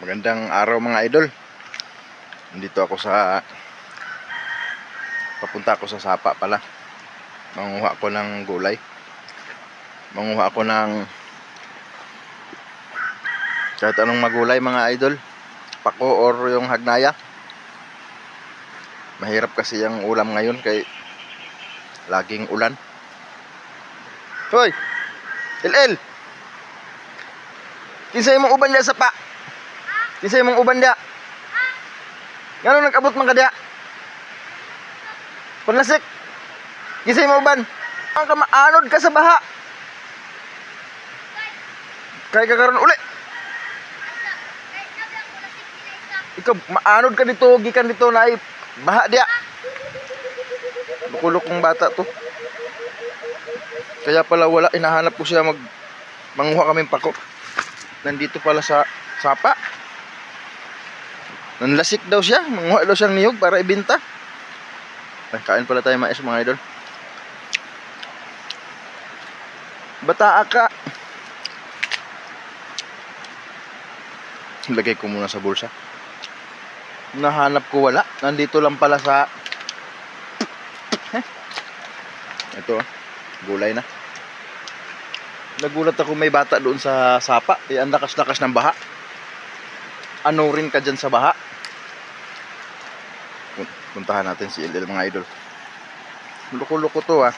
Magandang araw mga idol. Nandito ako papunta ako sa sapa pala. Manguha ako ng gulay. Manguha ako ng kahit anong magulay mga idol. Pako or yung hagnaya. Mahirap kasi yung ulam ngayon kay laging ulan. Hoy! LL! Kinsay mong uban diya sa pa? Kinsay mong uban diya? Ngano nag-abot man ka diya? Panlasik! Kinsay mong uban? Ang kamaanod ka sa baha! Kaya ka karon uli! Ikaw, maanod ka dito, gikan dito na ay baha diya! Bukulok kong bata to. Kaya pala wala, inahanap ko siya manguha kaming pako. Nandito pala sa sapa. Nanlasik daw siya, manguha daw siyang niyog para ibenta. Ay, kain pala tayo mais mga idol. Bataa ka. Lagay ko muna sa bulsa. Nahanap ko wala. Nandito lang pala sa ito, gulay na. Nagulat ako may bata doon sa sapa. Ang lakas-lakas ng baha. Ano rin ka dyan sa baha? Puntahan natin si LL mga idol. Loko-loko to ah.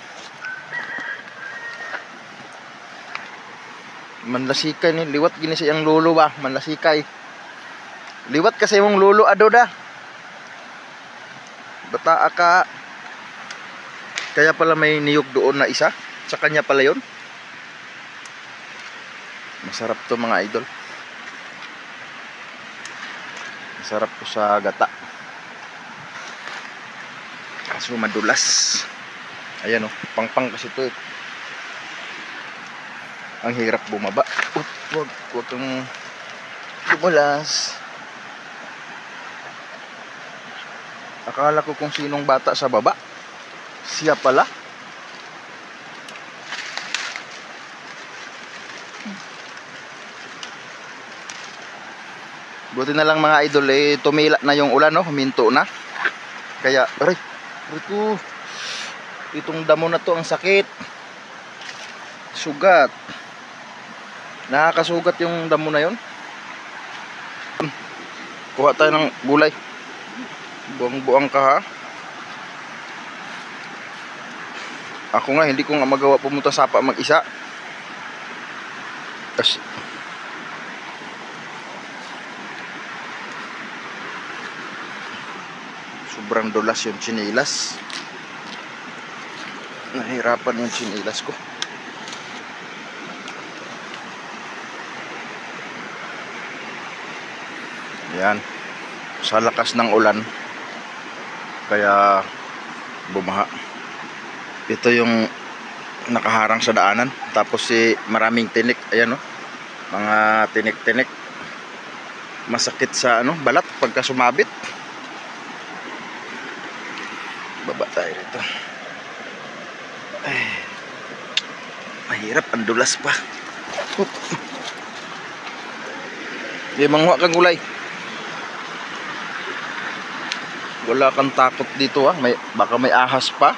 Manlasikay ni. Liwat gini siyang lolo ba? Manlasikay. Liwat kasi mong lolo adoda. Bataa ka. Kaya pala may niyog doon na isa. Sa kanya pala yun. Masarap to mga idol. Masarap to sa gata. Kaso madulas. Ayan o, pang kasi to. Ang hirap bumaba. Huwag kang dumulas. Akala ko kung sinong bata sa baba. Siya pala. Buti na lang mga idol tumila na yung ulan, no? Huminto na. Kaya, aray ko. Itong damo na to ang sakit. Sugat. Nakakasugat yung damo na yon. Kuha tayo ng gulay. Buang-buang ka ha. Ako nga, hindi ko nga magawa pumunta sa sapa mag-isa. Sobrang dulas yung chinilas. Nahirapan yung chinilas ko. Yan. Sa lakas ng ulan kaya bumaha. Ito yung nakaharang sa daanan. Tapos maraming tinik. Ayan o. Mga tinik-tinik. Masakit sa balat pagka sumabit. Baba tayo rito. Ay, mahirap, ang dulas pa. Di manguha kang gulay. Wala kang takot dito ah. Baka may ahas pa.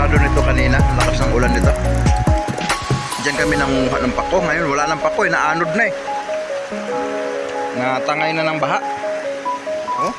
sigurado nito kanina, lakas ng ulan dito. Diyan kami nanguha ng pako. Ngayon wala ng pako, naanod na eh. Natangay na ng baha. Oh.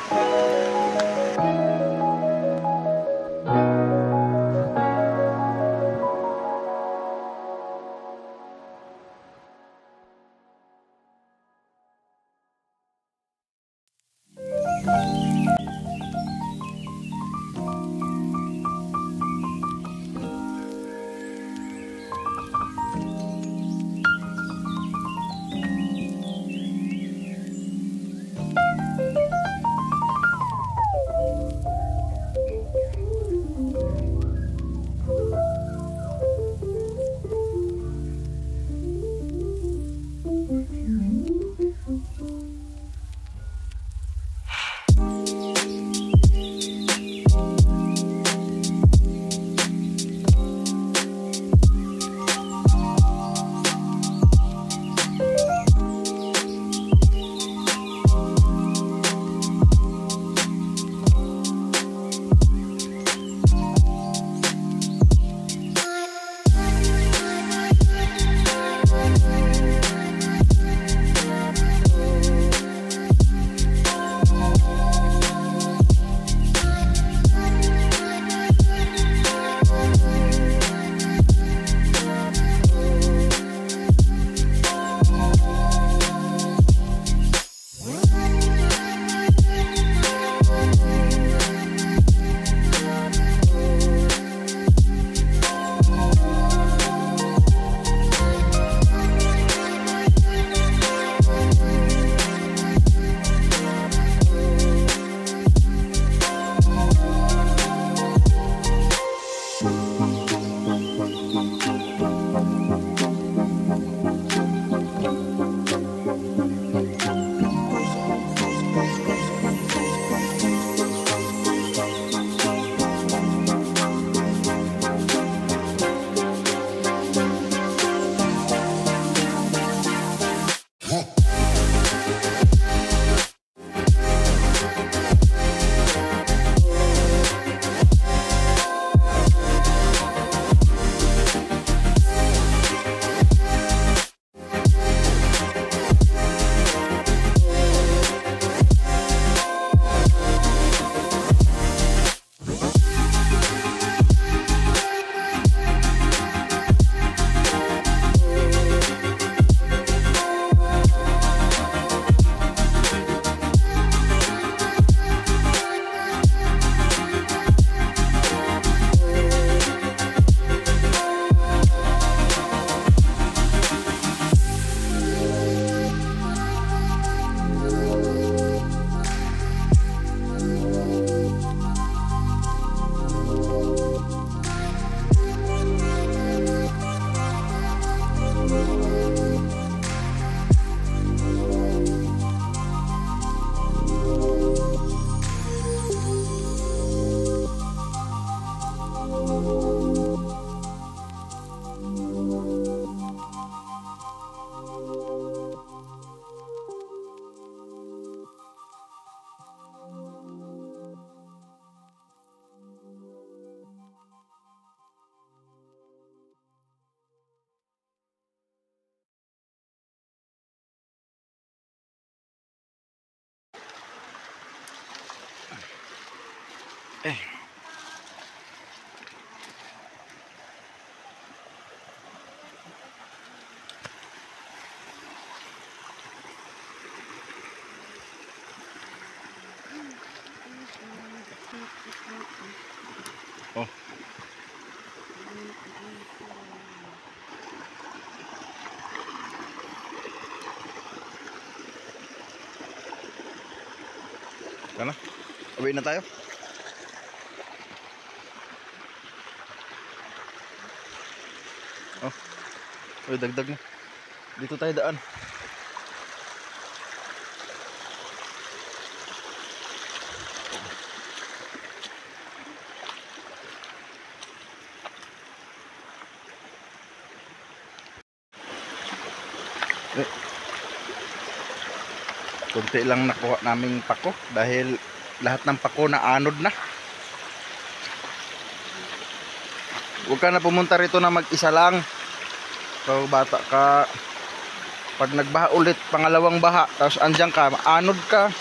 Oh. Sana, uwi na tayo. Oh. Uy, dagdag na. Dito tayo daan. Kunti lang nakuha naming pako dahil lahat ng pako na anod na. Huwag ka na pumunta rito na mag-isa lang. So bata ka, pag nagbaha ulit, pangalawang baha, tapos andyan ka, anod ka.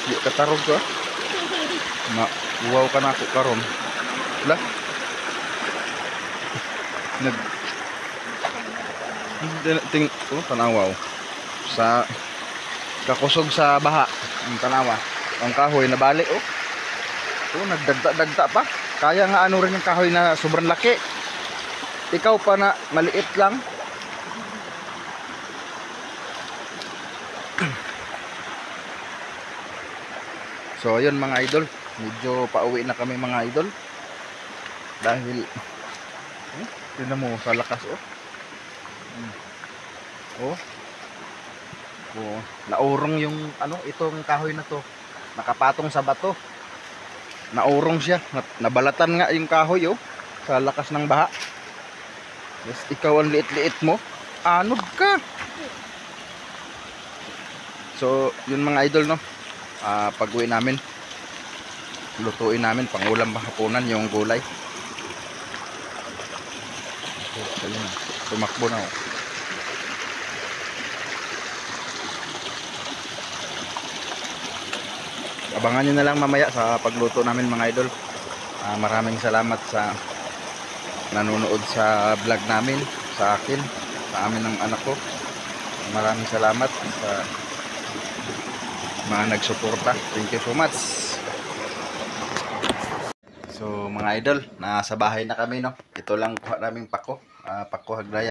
Di ka tarog ka. Uwaw ka na ako karon. Wala. Tanawaw. Sa kakusog sa baha. Ang tanawa. Ang kahoy na bali, oh. Nagdagta pa. Kaya nga ano rin yung kahoy na sobrang laki. Ikaw pa na maliit lang. So ayun mga idol, medyo pauwi na kami mga idol. Dahil tingnan mo sa lakas, oh. Naurong yung ano, itong kahoy na to. Nakapatong sa bato. Naurong siya. Nabalatan nga yung kahoy, oh, sa lakas ng baha. Yes, ikaw ang liit-liit mo. Anod ka. So, yun mga idol, no. Pag-uwi namin, lutuin namin pangulam hapunan yung gulay. So, ayun, tumakbo na, oh. Abangan nyo na lang mamaya sa pagluto namin mga idol. Maraming salamat sa nanonood sa vlog namin, sa akin, sa amin ng anak ko. Maraming salamat sa mga nagsuporta. Thank you so much. So mga idol, nasa bahay na kami, no. Ito lang kuha naming pako, pako Hagraya.